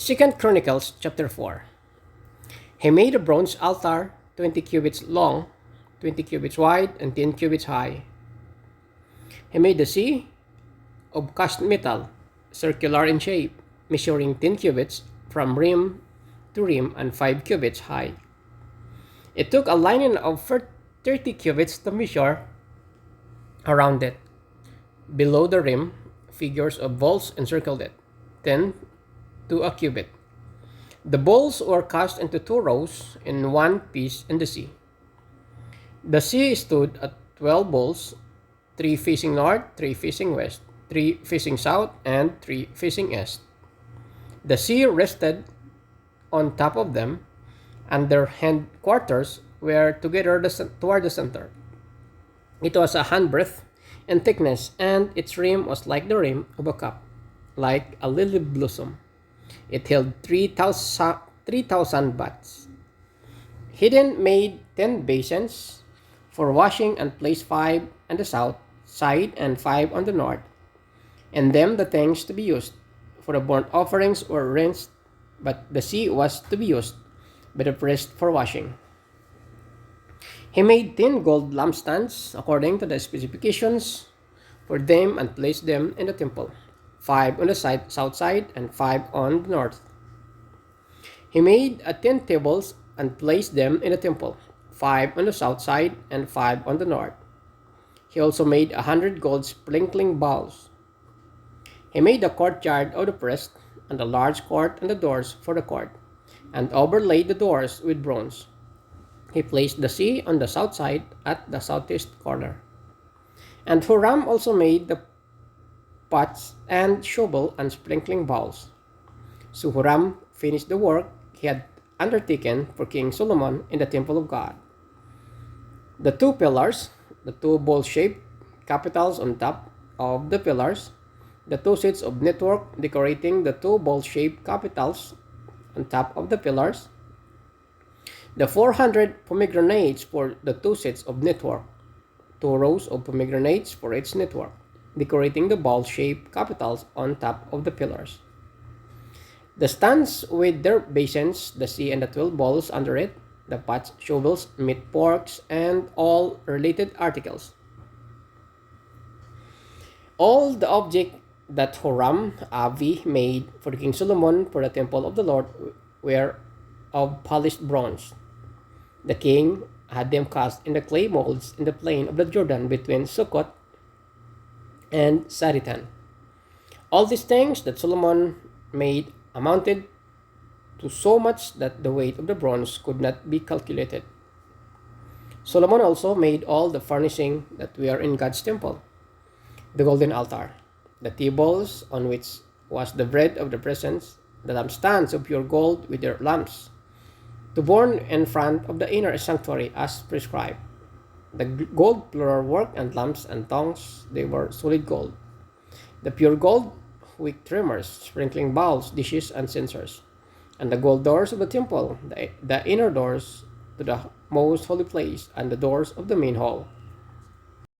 Second Chronicles chapter 4. He made a bronze altar 20 cubits long, 20 cubits wide, and 10 cubits high. He made the sea of cast metal, circular in shape, measuring 10 cubits from rim to rim and 5 cubits high. It took a lining of 30 cubits to measure around it. Below the rim, figures of balls encircled it, 10 to a cubit. The balls were cast into two rows in one piece in the sea. The sea stood at 12 balls, 3 facing north, 3 facing west, 3 facing south, and 3 facing east. The sea rested on top of them, and their hindquarters were together toward the center. It was a handbreadth in thickness, and its rim was like the rim of a cup, like a lily blossom. It held 3,000 bats. He then made 10 basins for washing and placed 5 on the south side and 5 on the north. And them the things to be used for the burnt offerings were rinsed, but the sea was to be used by the priest for washing. He made 10 gold lampstands according to the specifications for them and placed them in the temple, 5 on the south side and 5 on the north. He made 10 tables and placed them in the temple, 5 on the south side and 5 on the north. He also made 100 gold sprinkling bowls. He made the courtyard of the priest and a large court and the doors for the court, and overlaid the doors with bronze. He placed the sea on the south side at the southeast corner. And Huram also made the pots and shovel and sprinkling bowls. So Huram finished the work he had undertaken for King Solomon in the temple of God. The two pillars, the two bowl-shaped capitals on top of the pillars, the two sets of network decorating the two bowl-shaped capitals on top of the pillars, the 400 pomegranates for the two sets of network, 2 rows of pomegranates for each network, decorating the bowl-shaped capitals on top of the pillars. The stands with their basins, the sea and the 12 bowls under it, the pots, shovels, meat forks, and all related articles. All the objects that Huram Abi made for King Solomon for the temple of the Lord were of polished bronze. The king had them cast in the clay molds in the plain of the Jordan between Sukkot and Saritan. All these things that Solomon made amounted to so much that the weight of the bronze could not be calculated. Solomon also made all the furnishing that were in God's temple: the golden altar, the tables on which was the bread of the presence, the lampstands of pure gold with their lamps, to burn in front of the inner sanctuary as prescribed. The gold plural work and lamps and tongues, they were solid gold. The pure gold wick trimmers, sprinkling bowls, dishes, and censers. And the gold doors of the temple, the inner doors to the most holy place, and the doors of the main hall,